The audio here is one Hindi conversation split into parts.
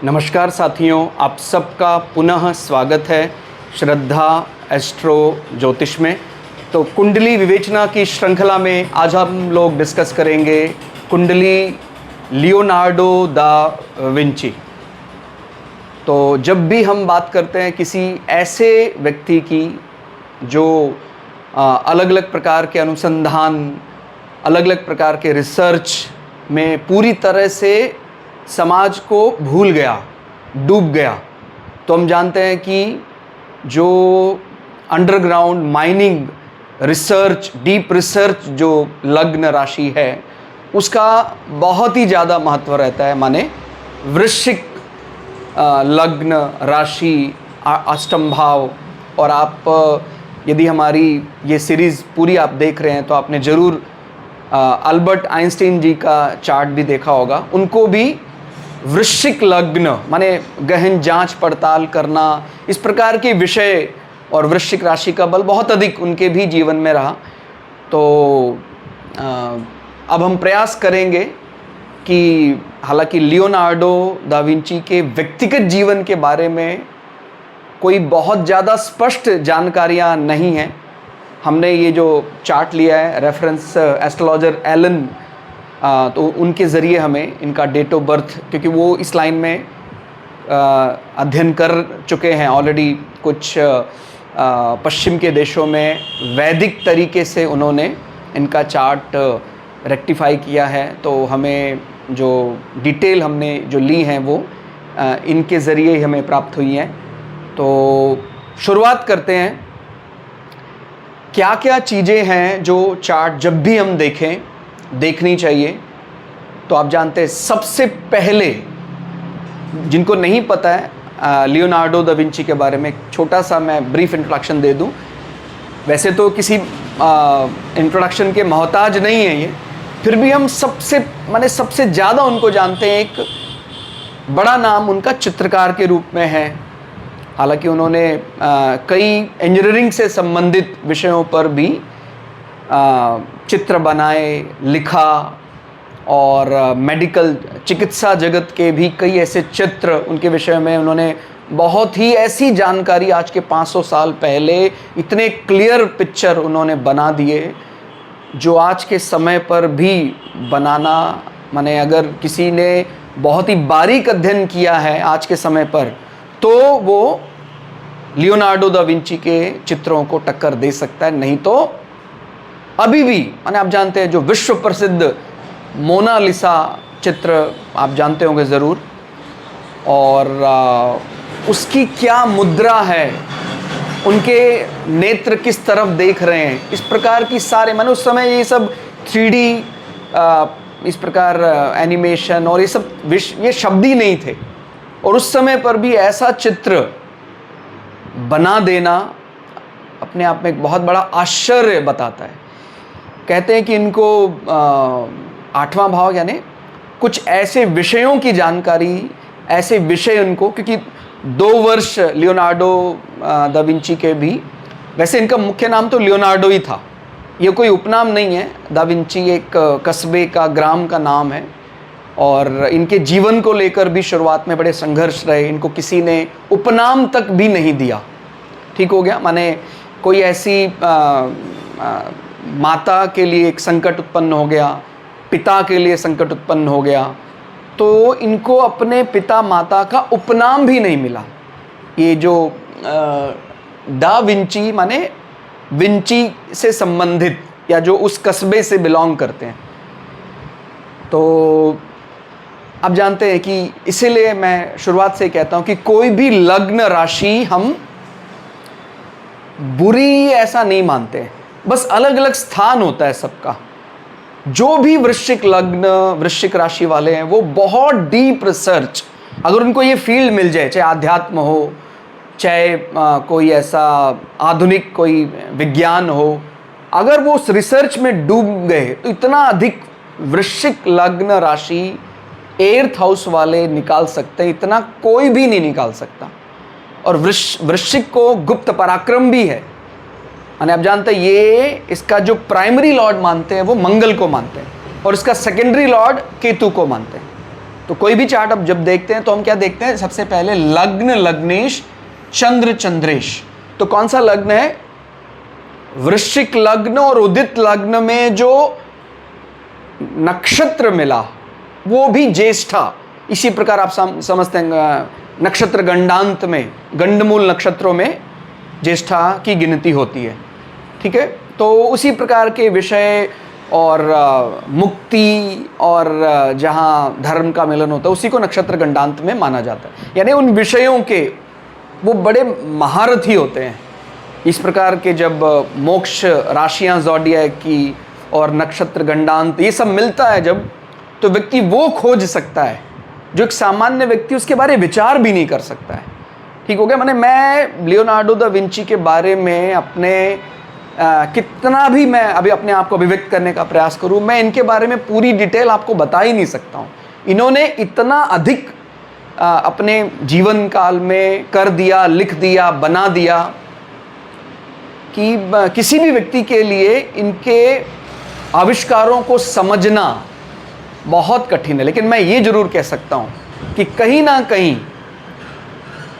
नमस्कार साथियों, आप सबका पुनः स्वागत है श्रद्धा एस्ट्रो ज्योतिष में। तो कुंडली विवेचना की श्रृंखला में आज हम लोग डिस्कस करेंगे कुंडली लियोनार्डो दा विंची। तो जब भी हम बात करते हैं किसी ऐसे व्यक्ति की जो अलग अलग प्रकार के अनुसंधान, अलग अलग प्रकार के रिसर्च में पूरी तरह से समाज को भूल गया, डूब गया, तो हम जानते हैं कि जो underground mining research, deep research जो लग्न राशि है उसका बहुत ही ज़्यादा महत्व रहता है। माने वृश्चिक लग्न राशि अष्टम भाव। और आप यदि हमारी ये सीरीज़ पूरी आप देख रहे हैं तो आपने ज़रूर अल्बर्ट आइंस्टीन जी का चार्ट भी देखा होगा। उनको भी वृश्चिक लग्न माने गहन जांच पड़ताल करना, इस प्रकार के विषय और वृश्चिक राशि का बल बहुत अधिक उनके भी जीवन में रहा। तो अब हम प्रयास करेंगे कि हालांकि लियोनार्डो दा विंची के व्यक्तिगत जीवन के बारे में कोई बहुत ज़्यादा स्पष्ट जानकारियां नहीं हैं। हमने ये जो चार्ट लिया है रेफरेंस एस्ट्रोलॉजर एलन, तो उनके ज़रिए हमें इनका डेट ऑफ बर्थ, क्योंकि वो इस लाइन में अध्ययन कर चुके हैं ऑलरेडी। कुछ पश्चिम के देशों में वैदिक तरीके से उन्होंने इनका चार्ट रेक्टिफाई किया है। तो हमें जो डिटेल हमने जो ली हैं वो इनके ज़रिए ही हमें प्राप्त हुई हैं। तो शुरुआत करते हैं। क्या क्या चीज़ें हैं जो चार्ट जब भी हम देखनी चाहिए। तो आप जानते हैं सबसे पहले, जिनको नहीं पता है लियोनार्डो दा विंची के बारे में, छोटा सा मैं ब्रीफ इंट्रोडक्शन दे दूं। वैसे तो किसी इंट्रोडक्शन के मोहताज नहीं है ये, फिर भी हम सबसे ज़्यादा उनको जानते हैं। एक बड़ा नाम उनका चित्रकार के रूप में है। हालांकि उन्होंने कई इंजीनियरिंग से संबंधित विषयों पर भी चित्र बनाए, लिखा, और मेडिकल चिकित्सा जगत के भी कई ऐसे चित्र उनके विषय में उन्होंने बहुत ही ऐसी जानकारी आज के 500 साल पहले इतने क्लियर पिक्चर उन्होंने बना दिए जो आज के समय पर भी बनाना, माने अगर किसी ने बहुत ही बारीक अध्ययन किया है आज के समय पर तो वो लियोनार्डो दा विंची के चित्रों को टक्कर दे सकता है। नहीं तो अभी भी माने आप जानते हैं जो विश्व प्रसिद्ध मोनालिसा चित्र आप जानते होंगे ज़रूर, और उसकी क्या मुद्रा है, उनके नेत्र किस तरफ देख रहे हैं, इस प्रकार की सारे, माने उस समय ये सब 3D इस प्रकार एनिमेशन और ये शब्द ही नहीं थे। और उस समय पर भी ऐसा चित्र बना देना अपने आप में एक बहुत बड़ा आश्चर्य बताता है। कहते हैं कि इनको 8वां भाव यानी कुछ ऐसे विषयों की जानकारी, ऐसे विषय उनको, क्योंकि 2 वर्ष लियोनार्डो दा विंची के भी, वैसे इनका मुख्य नाम तो लियोनार्डो ही था, ये कोई उपनाम नहीं है। दा विंची एक कस्बे का, ग्राम का नाम है। और इनके जीवन को लेकर भी शुरुआत में बड़े संघर्ष रहे। इनको किसी ने उपनाम तक भी नहीं दिया। ठीक हो गया, माने कोई ऐसी माता के लिए एक संकट उत्पन्न हो गया, पिता के लिए संकट उत्पन्न हो गया, तो इनको अपने पिता माता का उपनाम भी नहीं मिला। ये जो दा विंची माने विंची से संबंधित या जो उस कस्बे से बिलोंग करते हैं। तो आप जानते हैं कि इसीलिए मैं शुरुआत से कहता हूं कि कोई भी लग्न राशि हम बुरी ऐसा नहीं मानते हैं, बस अलग अलग स्थान होता है सबका। जो भी वृश्चिक लग्न, वृश्चिक राशि वाले हैं वो बहुत डीप रिसर्च, अगर उनको ये फील्ड मिल जाए, चाहे आध्यात्म हो, चाहे कोई ऐसा आधुनिक कोई विज्ञान हो, अगर वो उस रिसर्च में डूब गए तो इतना अधिक वृश्चिक लग्न राशि 8th हाउस वाले निकाल सकते हैं, इतना कोई भी नहीं निकाल सकता। और वृश्चिक को गुप्त पराक्रम भी है। यानी आप जानते हैं ये इसका जो प्राइमरी लॉर्ड मानते हैं वो मंगल को मानते हैं और इसका सेकेंडरी लॉर्ड केतु को मानते हैं। तो कोई भी चार्ट अब जब देखते हैं तो हम क्या देखते हैं, सबसे पहले लग्न, लग्नेश, चंद्र, चंद्रेश। तो कौन सा लग्न है? वृश्चिक लग्न और उदित लग्न में जो नक्षत्र मिला वो भी ज्येष्ठा। इसी प्रकार आप समझते हैं नक्षत्र गंडांत में, गंडमूल नक्षत्रों में ज्येष्ठा की गिनती होती है। ठीक है, तो उसी प्रकार के विषय और मुक्ति और जहाँ धर्म का मिलन होता है उसी को नक्षत्र गंडांत में माना जाता है। यानी उन विषयों के वो बड़े महारथी होते हैं। इस प्रकार के जब मोक्ष राशियाँ ज़ोडिएक की और नक्षत्र गंडांत ये सब मिलता है जब, तो व्यक्ति वो खोज सकता है जो एक सामान्य व्यक्ति उसके बारे में विचार भी नहीं कर सकता है। ठीक हो गया। मैंने मैं लियोनार्डो दा विंची के बारे में अपने कितना भी मैं अभी अपने आप को अभिव्यक्त करने का प्रयास करूं, मैं इनके बारे में पूरी डिटेल आपको बता ही नहीं सकता हूं। इन्होंने इतना अधिक अपने जीवन काल में कर दिया, लिख दिया, बना दिया कि किसी भी व्यक्ति के लिए इनके आविष्कारों को समझना बहुत कठिन है। लेकिन मैं ये जरूर कह सकता हूं कि कहीं ना कहीं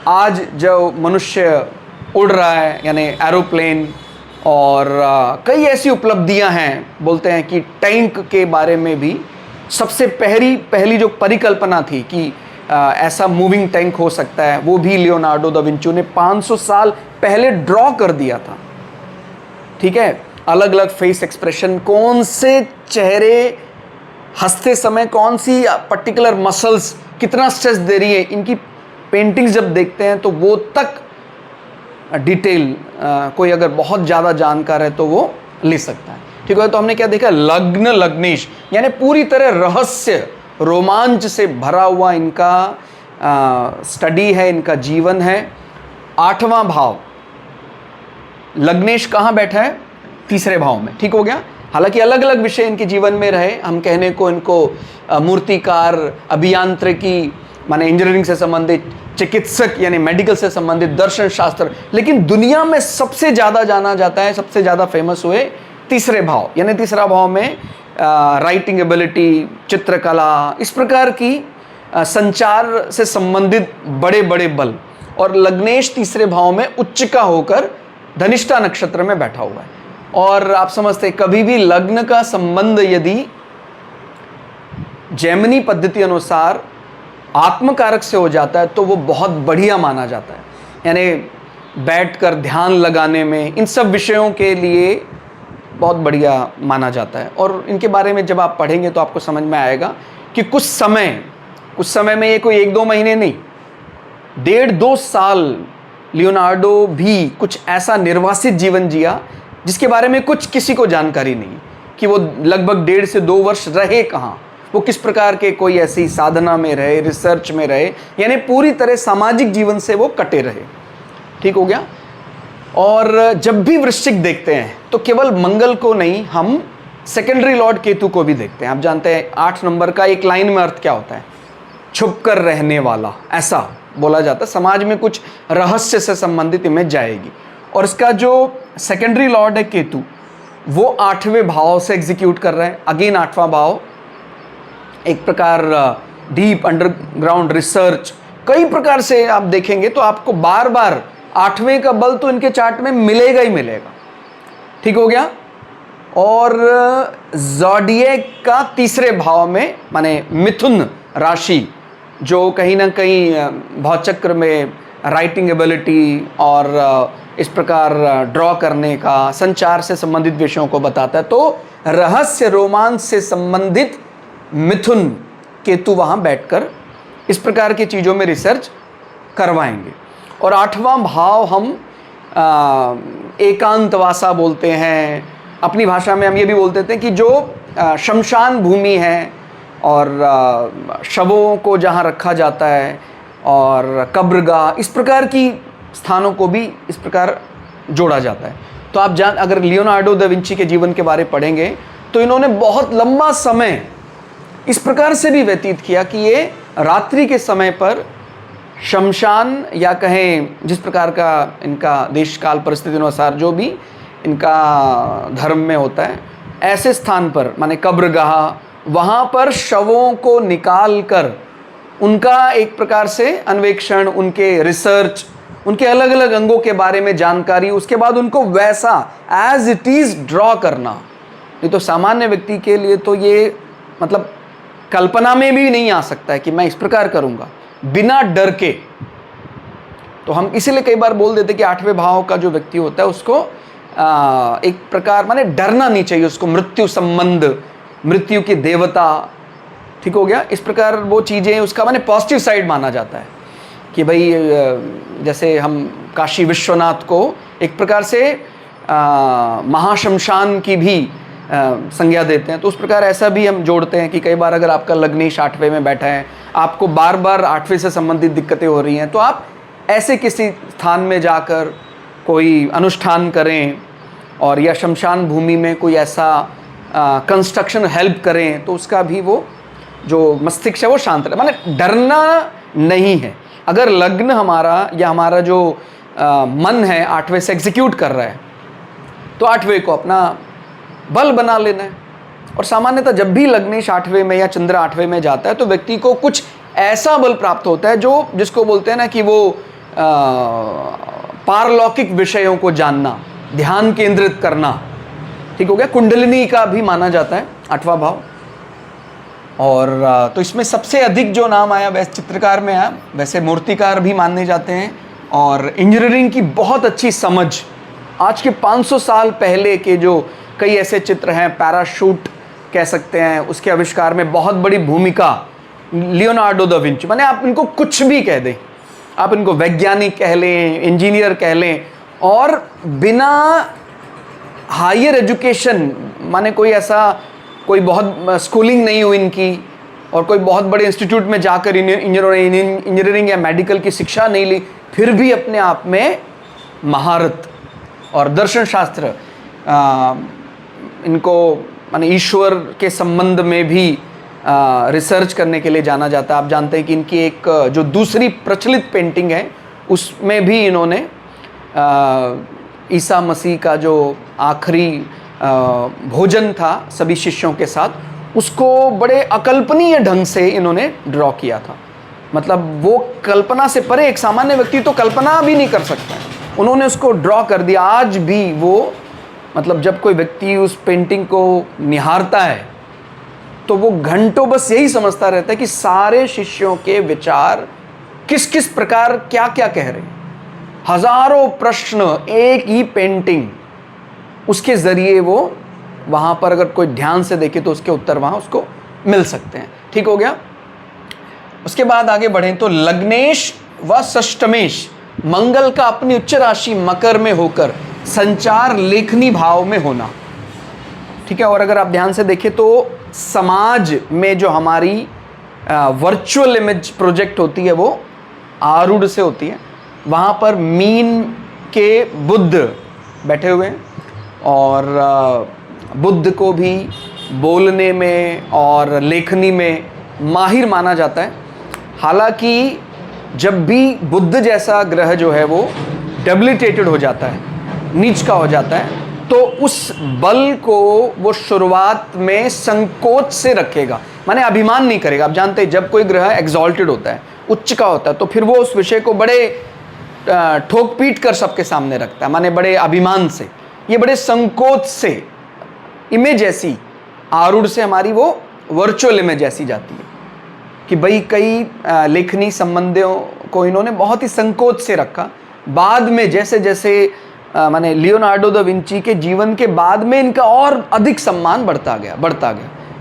आज जो मनुष्य उड़ रहा है, यानी एरोप्लेन, और कई ऐसी उपलब्धियां हैं, बोलते हैं कि टैंक के बारे में भी सबसे पहली जो परिकल्पना थी कि ऐसा मूविंग टैंक हो सकता है, वो भी लियोनार्डो दा विंची ने 500 साल पहले ड्रॉ कर दिया था। ठीक है, अलग अलग फेस एक्सप्रेशन, कौन से चेहरे हंसते समय कौन सी पर्टिकुलर मसल्स कितना स्ट्रेस दे रही है, इनकी पेंटिंग्स जब देखते हैं तो वो तक डिटेल कोई अगर बहुत ज़्यादा जानकार है तो वो ले सकता है। ठीक है, तो हमने क्या देखा? लग्न, लग्नेश, यानी पूरी तरह रहस्य, रोमांच से भरा हुआ इनका स्टडी है, इनका जीवन है। 8वां भाव लग्नेश कहाँ बैठा है? तीसरे भाव में। ठीक हो गया। हालांकि अलग अलग विषय इनके जीवन में रहे, हम कहने को इनको मूर्तिकार, अभियांत्रिकी माने इंजीनियरिंग से संबंधित, चिकित्सक यानी मेडिकल से संबंधित, दर्शन शास्त्र, लेकिन दुनिया में सबसे ज़्यादा जाना जाता है, सबसे ज़्यादा फेमस हुए तीसरे भाव, यानी तीसरा भाव में राइटिंग एबिलिटी, चित्रकला, इस प्रकार की संचार से संबंधित बड़े बड़े बल। और लग्नेश तीसरे भाव में उच्च का होकर धनिष्ठा नक्षत्र में बैठा हुआ है। और आप समझते हैं कभी भी लग्न का संबंध यदि जैमिनी पद्धति अनुसार आत्मकारक से हो जाता है तो वो बहुत बढ़िया माना जाता है। यानी बैठकर ध्यान लगाने में, इन सब विषयों के लिए बहुत बढ़िया माना जाता है। और इनके बारे में जब आप पढ़ेंगे तो आपको समझ में आएगा कि कुछ समय में, ये कोई 1-2 महीने नहीं, 1.5-2 साल लियोनार्डो भी कुछ ऐसा निर्वासित जीवन जिया जिसके बारे में कुछ किसी को जानकारी नहीं कि वो लगभग 1.5 से 2 वर्ष रहे कहाँ, वो किस प्रकार के कोई ऐसी साधना में रहे, रिसर्च में रहे, यानी पूरी तरह सामाजिक जीवन से वो कटे रहे। ठीक हो गया। और जब भी वृश्चिक देखते हैं तो केवल मंगल को नहीं, हम सेकेंडरी लॉर्ड केतु को भी देखते हैं। आप जानते हैं 8 नंबर का एक लाइन में अर्थ क्या होता है? छुप कर रहने वाला, ऐसा बोला जाता है। समाज में कुछ रहस्य से संबंधित इमेज जाएगी। और इसका जो सेकेंडरी लॉर्ड है केतु, वो 8वें भाव से एग्जीक्यूट कर रहा है। अगेन 8वां भाव एक प्रकार डीप अंडरग्राउंड रिसर्च, कई प्रकार से आप देखेंगे तो आपको बार बार 8वें का बल तो इनके चार्ट में मिलेगा ही मिलेगा। ठीक हो गया। और ज़ोडिएक का तीसरे भाव में, माने मिथुन राशि, जो कहीं ना कहीं भौचक्र में राइटिंग एबिलिटी और इस प्रकार ड्रॉ करने का, संचार से संबंधित विषयों को बताता है। तो रहस्य, रोमांच से संबंधित मिथुन केतु वहाँ बैठकर इस प्रकार की चीज़ों में रिसर्च करवाएंगे। और 8वां भाव हम एकांतवासा बोलते हैं। अपनी भाषा में हम ये भी बोलते थे कि जो शमशान भूमि है और शवों को जहाँ रखा जाता है और कब्रगाह, इस प्रकार की स्थानों को भी इस प्रकार जोड़ा जाता है। तो आप अगर लियोनार्डो दा विंची के जीवन के बारे पढ़ेंगे तो इन्होंने बहुत लंबा समय इस प्रकार से भी व्यतीत किया कि ये रात्रि के समय पर शमशान, या कहें जिस प्रकार का इनका देश काल परिस्थिति अनुसार जो भी इनका धर्म में होता है, ऐसे स्थान पर, माने कब्रगाह, वहाँ पर शवों को निकाल कर उनका एक प्रकार से अन्वेषण, उनके रिसर्च, उनके अलग अलग अंगों के बारे में जानकारी, उसके बाद उनको वैसा एज इट इज ड्रॉ करना। नहीं तो सामान्य व्यक्ति के लिए तो ये मतलब कल्पना में भी नहीं आ सकता है कि मैं इस प्रकार करूंगा बिना डर के। तो हम इसीलिए कई बार बोल देते कि 8वें भाव का जो व्यक्ति होता है उसको एक प्रकार माने डरना नहीं चाहिए उसको, मृत्यु संबंध, मृत्यु की देवता, ठीक हो गया। इस प्रकार वो चीज़ें उसका माने पॉजिटिव साइड माना जाता है कि भाई जैसे हम काशी विश्वनाथ को एक प्रकार से महाशमशान की भी संज्ञा देते हैं, तो उस प्रकार ऐसा भी हम जोड़ते हैं कि कई बार अगर आपका लग्नेश 8वें में बैठा है, आपको बार बार 8वें से संबंधित दिक्कतें हो रही हैं, तो आप ऐसे किसी स्थान में जाकर कोई अनुष्ठान करें और या शमशान भूमि में कोई ऐसा कंस्ट्रक्शन हेल्प करें, तो उसका भी वो जो मस्तिष्क है वो शांत रहे। माने डरना नहीं है। अगर लग्न हमारा या हमारा जो मन है 8वें से एग्जीक्यूट कर रहा है, तो 8वें को अपना बल बना लेना है। और सामान्यतः जब भी लग्नेश 8वें में या चंद्र 8वें में जाता है तो व्यक्ति को कुछ ऐसा बल प्राप्त होता है जो जिसको बोलते हैं ना कि वो पारलौकिक विषयों को जानना, ध्यान केंद्रित करना, ठीक हो गया। कुंडलिनी का भी माना जाता है 8वां भाव। और तो इसमें सबसे अधिक जो नाम आया वैसे चित्रकार में आया, वैसे मूर्तिकार भी माने जाते हैं। और इंजीनियरिंग की बहुत अच्छी समझ, आज के 500 साल पहले के जो कई ऐसे चित्र हैं, पैराशूट कह सकते हैं, उसके आविष्कार में बहुत बड़ी भूमिका लियोनार्डो दा विंची। माने आप इनको कुछ भी कह दें, आप इनको वैज्ञानिक कह लें, इंजीनियर कह लें, और बिना हायर एजुकेशन माने कोई ऐसा कोई बहुत स्कूलिंग नहीं हुई इनकी और कोई बहुत बड़े इंस्टीट्यूट में जाकर इंजीनियरिंग या मेडिकल की शिक्षा नहीं ली, फिर भी अपने आप में महारत और दर्शन शास्त्र इनको माने ईश्वर के संबंध में भी रिसर्च करने के लिए जाना जाता है। आप जानते हैं कि इनकी एक जो दूसरी प्रचलित पेंटिंग है उसमें भी इन्होंने ईसा मसीह का जो आखिरी भोजन था सभी शिष्यों के साथ, उसको बड़े अकल्पनीय ढंग से इन्होंने ड्रॉ किया था। मतलब वो कल्पना से परे, एक सामान्य व्यक्ति तो कल्पना भी नहीं कर सकता है, उन्होंने उसको ड्रॉ कर दिया। आज भी वो मतलब जब कोई व्यक्ति उस पेंटिंग को निहारता है तो वो घंटों बस यही समझता रहता है कि सारे शिष्यों के विचार किस किस प्रकार क्या क्या कह रहे हैं। हजारों प्रश्न एक ही पेंटिंग, उसके जरिए वो वहां पर अगर कोई ध्यान से देखे तो उसके उत्तर वहां उसको मिल सकते हैं। ठीक हो गया। उसके बाद आगे बढ़ें तो लग्नेश व षष्टमेश, मंगल का अपनी उच्च राशि मकर में होकर संचार लेखनी भाव में होना। ठीक है। और अगर आप ध्यान से देखें तो समाज में जो हमारी वर्चुअल इमेज प्रोजेक्ट होती है वो आरूढ़ से होती है। वहाँ पर मीन के बुद्ध बैठे हुए हैं और बुद्ध को भी बोलने में और लेखनी में माहिर माना जाता है। हालांकि जब भी बुद्ध जैसा ग्रह जो है वो डेबिलिटेटेड हो जाता है, नीच का हो जाता है, तो उस बल को वो शुरुआत में संकोच से रखेगा, माने अभिमान नहीं करेगा। आप जानते हैं जब कोई ग्रह एग्जॉल्टेड होता है, उच्च का होता है, तो फिर वो उस विषय को बड़े ठोक पीट कर सबके सामने रखता है, माने बड़े अभिमान से। ये बड़े संकोच से इमेज ऐसी आरूढ़ से हमारी वो वर्चुअल इमेज ऐसी जाती है कि भाई कई लेखनी संबंधियों को इन्होंने बहुत ही संकोच से रखा। बाद में जैसे जैसे माने लियोनार्डो दा विंची के जीवन के बाद में इनका और अधिक सम्मान बढ़ता गया।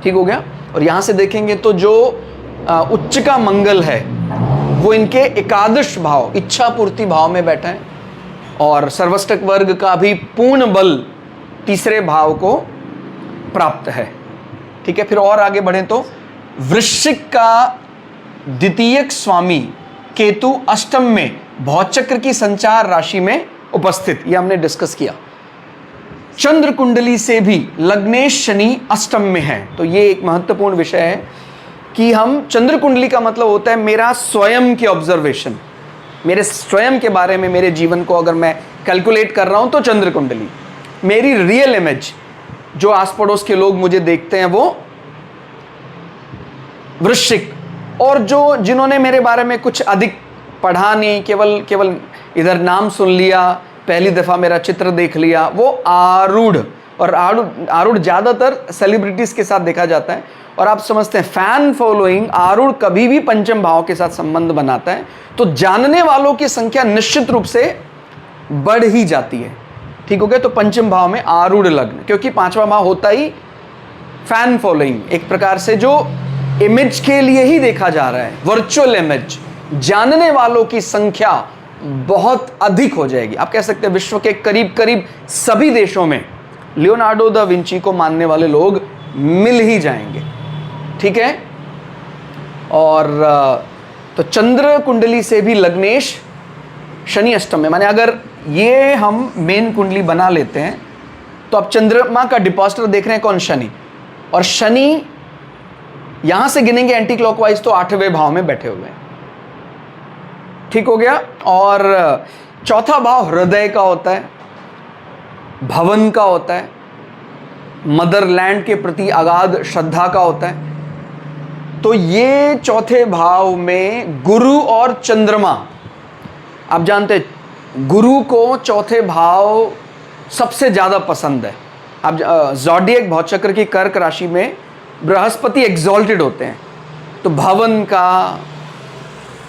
ठीक हो गया। और यहाँ से देखेंगे तो जो उच्च का मंगल है वो इनके एकादश भाव, इच्छा पूर्ति भाव में बैठा है, और सर्वष्टक वर्ग का भी पूर्ण बल तीसरे भाव को प्राप्त है। ठीक है। फिर और आगे बढ़ें तो वृश्चिक का द्वितीयक स्वामी केतु अष्टम में भौचक्र की संचार राशि में उपस्थित, यह हमने डिस्कस किया। चंद्र कुंडली से भी लग्नेश शनि अष्टम में है। तो ये एक महत्वपूर्ण विषय है कि हम चंद्र कुंडली का मतलब होता है मेरा स्वयं के ऑब्जर्वेशन, मेरे स्वयं के बारे में, मेरे जीवन को अगर मैं कैलकुलेट कर रहा हूं तो चंद्र कुंडली। मेरी रियल इमेज जो आस पड़ोस के लोग मुझे देखते हैं वो वृश्चिक, और जो जिन्होंने मेरे बारे में कुछ अधिक पढ़ा नहीं, केवल इधर नाम सुन लिया, पहली दफ़ा मेरा चित्र देख लिया, वो आरूढ़, और आरूढ़ ज़्यादातर सेलिब्रिटीज़ के साथ देखा जाता है। और आप समझते हैं फैन फॉलोइंग, आरूढ़ कभी भी पंचम भाव के साथ संबंध बनाता है तो जानने वालों की संख्या निश्चित रूप से बढ़ ही जाती है। ठीक हो गया। तो पंचम भाव में आरूढ़ लग्न, क्योंकि पांचवा भाव होता ही फैन फॉलोइंग, एक प्रकार से जो इमेज के लिए ही देखा जा रहा है, वर्चुअल इमेज, जानने वालों की संख्या बहुत अधिक हो जाएगी। आप कह सकते हैं विश्व के करीब करीब सभी देशों में लियोनार्डो दा विंची को मानने वाले लोग मिल ही जाएंगे। ठीक है। और तो चंद्र कुंडली से भी लग्नेश शनि अष्टम में, माने अगर ये हम मेन कुंडली बना लेते हैं तो आप चंद्रमा का डिपॉजिटर देख रहे हैं कौन? शनि। और शनि यहां से गिनेंगे एंटी क्लॉकवाइज तो 8वें भाव में बैठे हुए हैं। ठीक हो गया। और चौथा भाव हृदय का होता है, भवन का होता है, मदरलैंड के प्रति अगाध श्रद्धा का होता है। तो ये चौथे भाव में गुरु और चंद्रमा, आप जानते हैं गुरु को चौथे भाव सबसे ज़्यादा पसंद है। आप ज़ोडिएक भौचक्र की कर्क राशि में बृहस्पति एग्जॉल्टेड होते हैं, तो भवन का,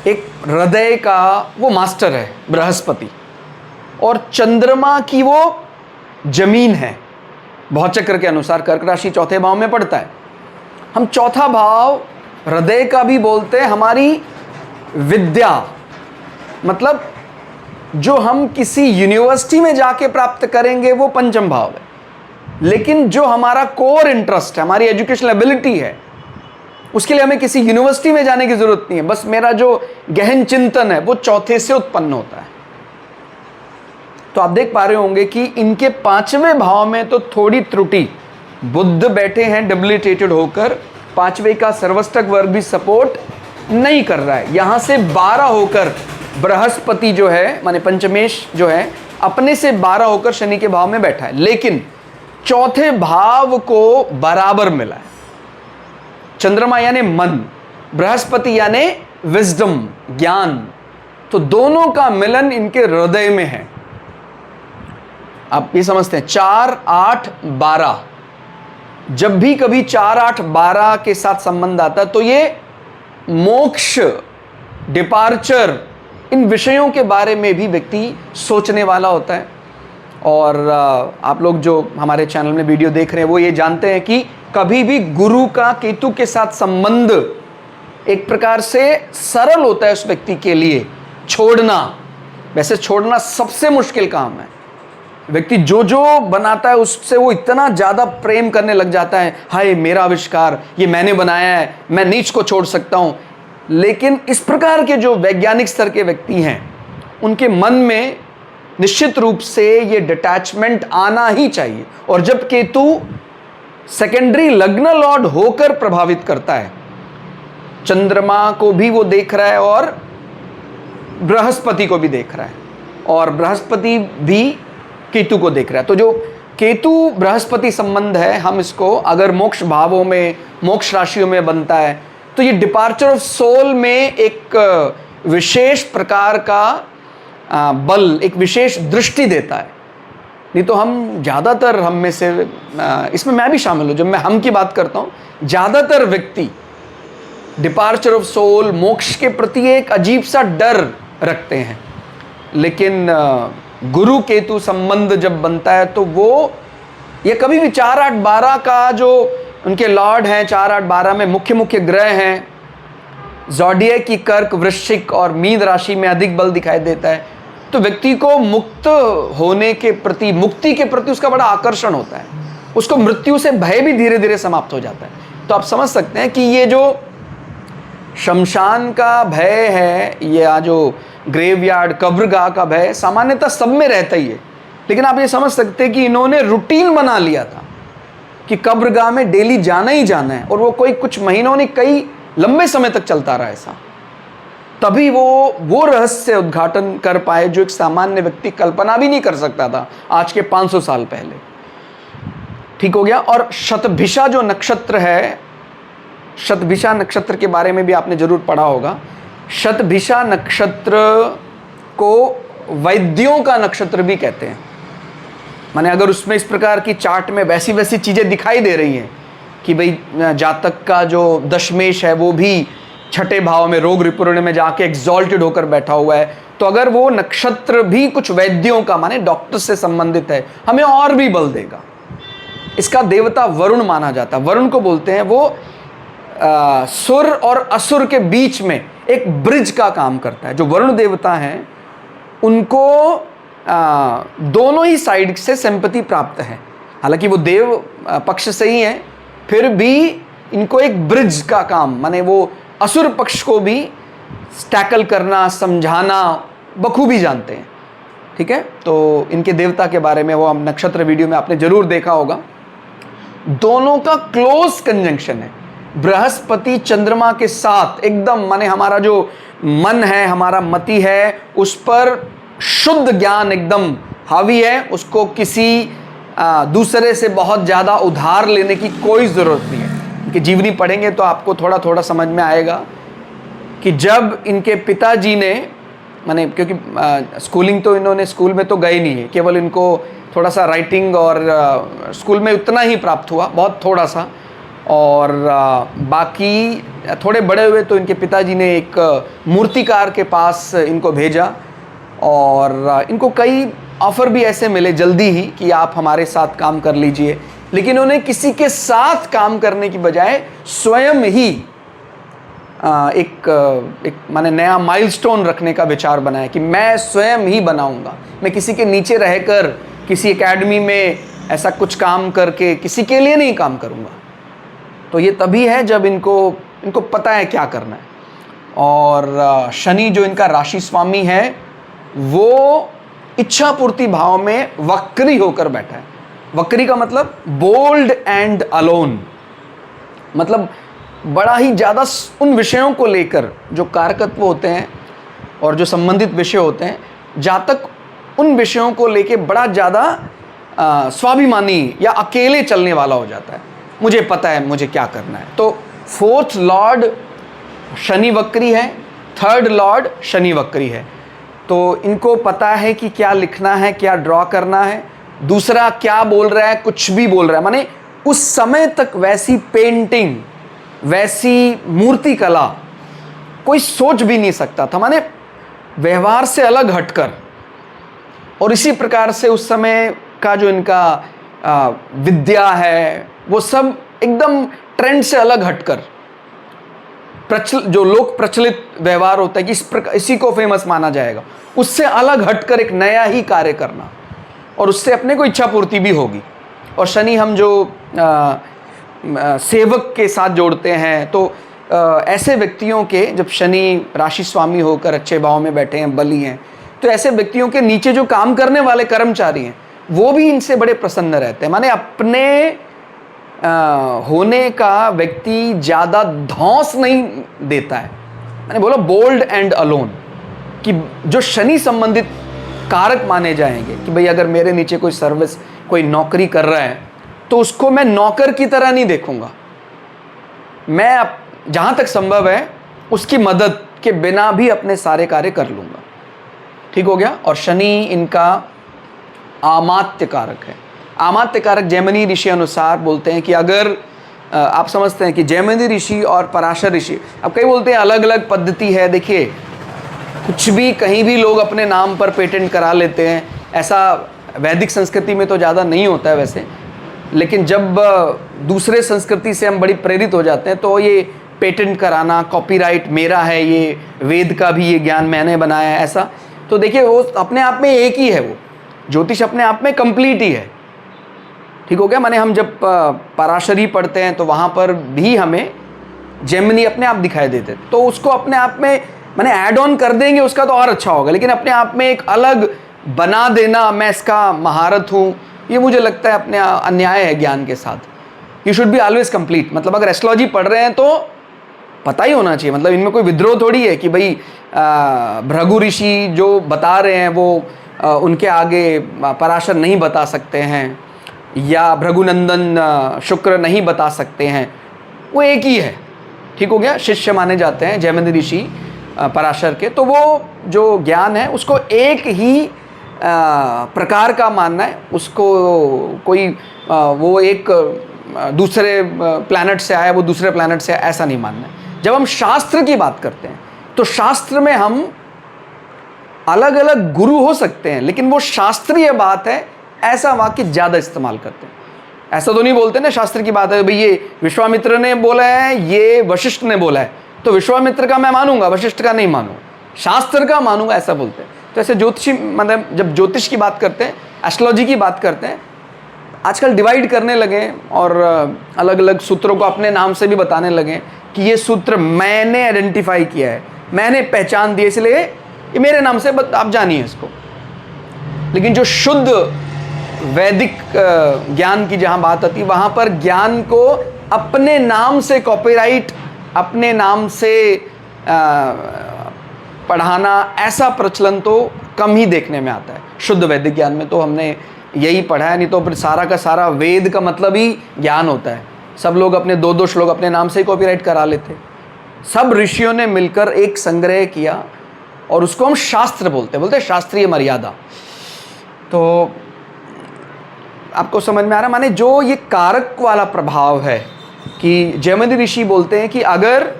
एक हृदय का वो मास्टर है बृहस्पति, और चंद्रमा की वो जमीन है। भौचक्र के अनुसार कर्क राशि चौथे भाव में पड़ता है। हम चौथा भाव हृदय का भी बोलते हैं, हमारी विद्या, मतलब जो हम किसी यूनिवर्सिटी में जाके प्राप्त करेंगे वो पंचम भाव है, लेकिन जो हमारा कोर इंटरेस्ट है, हमारी एजुकेशनल एबिलिटी है, उसके लिए हमें किसी यूनिवर्सिटी में जाने की जरूरत नहीं है। बस मेरा जो गहन चिंतन है वो चौथे से उत्पन्न होता है। तो आप देख पा रहे होंगे कि इनके 5वें भाव में तो थोड़ी त्रुटि, बुध बैठे हैं डेबिलिटेटेड होकर, 5वें का सर्वष्टक वर्ग भी सपोर्ट नहीं कर रहा है। यहां से 12 होकर बृहस्पति जो है, माने पंचमेश जो है, अपने से 12 होकर शनि के भाव में बैठा है, लेकिन चौथे भाव को बराबर मिला है। चंद्रमा यानी मन, बृहस्पति यानी विजडम, ज्ञान, तो दोनों का मिलन इनके हृदय में है। आप ये समझते हैं 4, 8, 12, जब भी कभी 4, 8, 12 के साथ संबंध आता है तो ये मोक्ष, डिपार्चर, इन विषयों के बारे में भी व्यक्ति सोचने वाला होता है। और आप लोग जो हमारे चैनल में वीडियो देख रहे हैं वो ये जानते हैं कि कभी भी गुरु का केतु के साथ संबंध एक प्रकार से सरल होता है उस व्यक्ति के लिए। छोड़ना, वैसे छोड़ना सबसे मुश्किल काम है। व्यक्ति जो जो बनाता है उससे वो इतना ज़्यादा प्रेम करने लग जाता है, हाय मेरा आविष्कार, ये मैंने बनाया है, मैं नीच को छोड़ सकता हूँ। लेकिन इस प्रकार के जो वैज्ञानिक स्तर के व्यक्ति हैं उनके मन में निश्चित रूप से ये डिटैचमेंट आना ही चाहिए। और जब केतु सेकेंडरी लग्न लॉर्ड होकर प्रभावित करता है, चंद्रमा को भी वो देख रहा है और बृहस्पति को भी देख रहा है, और बृहस्पति भी केतु को देख रहा है। तो जो केतु बृहस्पति संबंध है, हम इसको अगर मोक्ष भावों में, मोक्ष राशियों में बनता है तो ये डिपार्चर ऑफ सोल में एक विशेष प्रकार का बल, एक विशेष दृष्टि देता है। नहीं तो हम ज़्यादातर, हम में से, इसमें मैं भी शामिल हूँ, जब मैं हम की बात करता हूँ, ज़्यादातर व्यक्ति डिपार्चर ऑफ सोल, मोक्ष के प्रति एक अजीब सा डर रखते हैं। लेकिन गुरु केतु संबंध जब बनता है तो वो, ये कभी भी 4, 8, 12 का जो उनके लॉर्ड हैं, 4, 8, 12 में मुख्य मुख्य ग्रह हैं, ज़ोडिएक की कर्क, वृश्चिक और मीन राशि में अधिक बल दिखाई देता है, तो व्यक्ति को मुक्त होने के प्रति, मुक्ति के प्रति उसका बड़ा आकर्षण होता है। उसको मृत्यु से भय भी धीरे धीरे समाप्त हो जाता है। तो आप समझ सकते हैं कि ये जो शमशान का भय है, या जो ग्रेवयार्ड, कब्रगाह का भय सामान्यतः सब में रहता ही है, लेकिन आप ये समझ सकते हैं कि इन्होंने रूटीन बना लिया था कि कब्रगाह में डेली जाना ही जाना है, और वो कोई कुछ महीनों नहीं, कई लंबे समय तक चलता रहा ऐसा। तभी वो रहस्य उद्घाटन कर पाए जो एक सामान्य व्यक्ति कल्पना भी नहीं कर सकता था आज के 500 साल पहले। ठीक हो गया। और शतभिषा जो नक्षत्र है शतभिषा नक्षत्र के बारे में भी आपने जरूर पढ़ा होगा। शतभिषा नक्षत्र को वैद्यों का नक्षत्र भी कहते हैं। माने अगर उसमें इस प्रकार की चार्ट में वैसी वैसी चीज़ें दिखाई दे रही हैं कि भाई जातक का जो दशमेश है वो भी छठे भाव में रोग रिपुर्ण में जाके एग्जॉल्टेड होकर बैठा हुआ है, तो अगर वो नक्षत्र भी कुछ वैद्यों का माने डॉक्टर से संबंधित है, हमें और भी बल देगा। इसका देवता वरुण माना जाता है। वरुण को बोलते हैं, वो सुर और असुर के बीच में एक ब्रिज का काम करता है। जो वरुण देवता हैं उनको दोनों ही साइड से सिंपैथी प्राप्त है। हालांकि वो देव पक्ष से ही है, फिर भी इनको एक ब्रिज का काम, माने वो असुर पक्ष को भी टैकल करना, समझाना बखूबी जानते हैं। ठीक है, तो इनके देवता के बारे में वो हम नक्षत्र वीडियो में आपने जरूर देखा होगा। दोनों का क्लोज कंजंक्शन है, बृहस्पति चंद्रमा के साथ एकदम, माने हमारा जो मन है, हमारा मति है, उस पर शुद्ध ज्ञान एकदम हावी है। उसको किसी दूसरे से बहुत ज़्यादा उधार लेने की कोई ज़रूरत नहीं है। इनकी जीवनी पढ़ेंगे तो आपको थोड़ा थोड़ा समझ में आएगा कि जब इनके पिताजी ने, माने क्योंकि स्कूलिंग तो इन्होंने स्कूल में तो गए नहीं है, केवल इनको थोड़ा सा राइटिंग और स्कूल में उतना ही प्राप्त हुआ, बहुत थोड़ा सा, और बाकी थोड़े बड़े हुए तो इनके पिताजी ने एक मूर्तिकार के पास इनको भेजा और इनको कई ऑफ़र भी ऐसे मिले जल्दी ही कि आप हमारे साथ काम कर लीजिए, लेकिन उन्हें किसी के साथ काम करने की बजाय स्वयं ही एक माने नया माइलस्टोन रखने का विचार बनाया कि मैं स्वयं ही बनाऊंगा, मैं किसी के नीचे रहकर किसी एकेडमी में ऐसा कुछ काम करके किसी के लिए नहीं काम करूंगा। तो ये तभी है जब इनको पता है क्या करना है। और शनि जो इनका राशि स्वामी है वो इच्छा पूर्ति भाव में वक्री होकर बैठा है। वक्री का मतलब बोल्ड एंड अलोन, मतलब बड़ा ही ज़्यादा उन विषयों को लेकर जो कारकत्व होते हैं और जो संबंधित विषय होते हैं, जातक उन विषयों को लेकर बड़ा ज़्यादा स्वाभिमानी या अकेले चलने वाला हो जाता है। मुझे पता है मुझे क्या करना है। तो फोर्थ लॉर्ड शनि वक्री है, थर्ड लॉर्ड शनि वक्री है, तो इनको पता है कि क्या लिखना है, क्या ड्रॉ करना है, दूसरा क्या बोल रहा है, कुछ भी बोल रहा है। माने उस समय तक वैसी पेंटिंग, वैसी मूर्ति कला कोई सोच भी नहीं सकता था, माने व्यवहार से अलग हटकर। और इसी प्रकार से उस समय का जो इनका विद्या है वो सब एकदम ट्रेंड से अलग हटकर, जो लोक प्रचलित व्यवहार होता है कि इसी को फेमस माना जाएगा, उससे अलग हटकर एक नया ही कार्य करना, और उससे अपने को इच्छा पूर्ति भी होगी। और शनि हम जो सेवक के साथ जोड़ते हैं, तो ऐसे व्यक्तियों के, जब शनि राशि स्वामी होकर अच्छे भाव में बैठे हैं, बली हैं, तो ऐसे व्यक्तियों के नीचे जो काम करने वाले कर्मचारी हैं वो भी इनसे बड़े प्रसन्न रहते हैं। माने अपने होने का व्यक्ति ज़्यादा धौंस नहीं देता है। मैंने बोला बोल्ड एंड अलोन, कि जो शनि संबंधित कारक माने जाएंगे कि भाई अगर मेरे नीचे कोई सर्विस, कोई नौकरी कर रहा है तो उसको मैं नौकर की तरह नहीं देखूंगा, मैं जहाँ तक संभव है उसकी मदद के बिना भी अपने सारे कार्य कर लूँगा। ठीक हो गया। और शनि इनका आमात्य कारक है। आमात्य कारक जैमिनी ऋषि अनुसार बोलते हैं कि अगर आप समझते हैं कि जैमिनी ऋषि और पराशर ऋषि, अब कई बोलते हैं अलग अलग पद्धति है। देखिए कुछ भी कहीं भी लोग अपने नाम पर पेटेंट करा लेते हैं, ऐसा वैदिक संस्कृति में तो ज़्यादा नहीं होता है वैसे, लेकिन जब दूसरे संस्कृति से हम बड़ी प्रेरित हो जाते हैं तो ये पेटेंट कराना, कॉपीराइट मेरा है, ये वेद का भी ये ज्ञान मैंने बनाया है, ऐसा। तो देखिए वो अपने आप में एक ही है, वो ज्योतिष अपने आप में कंप्लीट ही है। ठीक हो गया। माने हम जब पराशरी पढ़ते हैं तो वहाँ पर भी हमें जेमिनी अपने आप दिखाई देते, तो उसको अपने आप में माने ऐड ऑन कर देंगे उसका तो और अच्छा होगा, लेकिन अपने आप में एक अलग बना देना, मैं इसका महारत हूँ, ये मुझे लगता है अपने अन्याय है ज्ञान के साथ। You should be always complete. मतलब अगर एस्ट्रोलॉजी पढ़ रहे हैं तो पता ही होना चाहिए, मतलब इनमें कोई विद्रोह थोड़ी है कि भाई भृगु ऋषि जो बता रहे हैं वो उनके आगे पराशर नहीं बता सकते हैं, या भृगुनंदन शुक्र नहीं बता सकते हैं, वो एक ही है। ठीक हो गया, शिष्य माने जाते हैं जैमिनी ऋषि पराशर के। तो वो जो ज्ञान है उसको एक ही प्रकार का मानना है, उसको कोई वो एक दूसरे प्लैनेट से आया, वो दूसरे प्लैनेट से आया, ऐसा नहीं मानना है। जब हम शास्त्र की बात करते हैं तो शास्त्र में हम अलग अलग गुरु हो सकते हैं, लेकिन वो शास्त्रीय बात है ऐसा वाक्य ज़्यादा इस्तेमाल करते हैं। ऐसा तो नहीं बोलते ना, शास्त्र की बात है भाई ये विश्वामित्र ने बोला है, ये वशिष्ठ ने बोला है, तो विश्वामित्र का मैं मानूंगा, वशिष्ठ का नहीं मानूंगा, शास्त्र का मानूंगा, ऐसा बोलते हैं। तो ऐसे ज्योतिषी मतलब जब ज्योतिष की बात करते हैं, एस्ट्रोलॉजी की बात करते हैं, आजकल डिवाइड करने लगे और अलग अलग सूत्रों को अपने नाम से भी बताने लगे कि ये सूत्र मैंने आइडेंटिफाई किया है, मैंने पहचान दी, इसलिए ये मेरे नाम से आप जानिए इसको। लेकिन जो शुद्ध वैदिक ज्ञान की जहाँ बात आती है, वहाँ पर ज्ञान को अपने नाम से कॉपीराइट, अपने नाम से पढ़ाना, ऐसा प्रचलन तो कम ही देखने में आता है। शुद्ध वैदिक ज्ञान में तो हमने यही पढ़ा है, नहीं तो फिर सारा का सारा वेद का मतलब ही ज्ञान होता है। सब लोग अपने दो दो श्लोक अपने नाम से ही कॉपीराइट करा लेते। सब ऋषियों ने मिलकर एक संग्रह किया और उसको हम शास्त्र बोलते हैं शास्त्रीय मर्यादा। तो आपको समझ में आ रहा, माने जो ये कारक वाला प्रभाव है कि जैमिनी ऋषि बोलते हैं कि अगर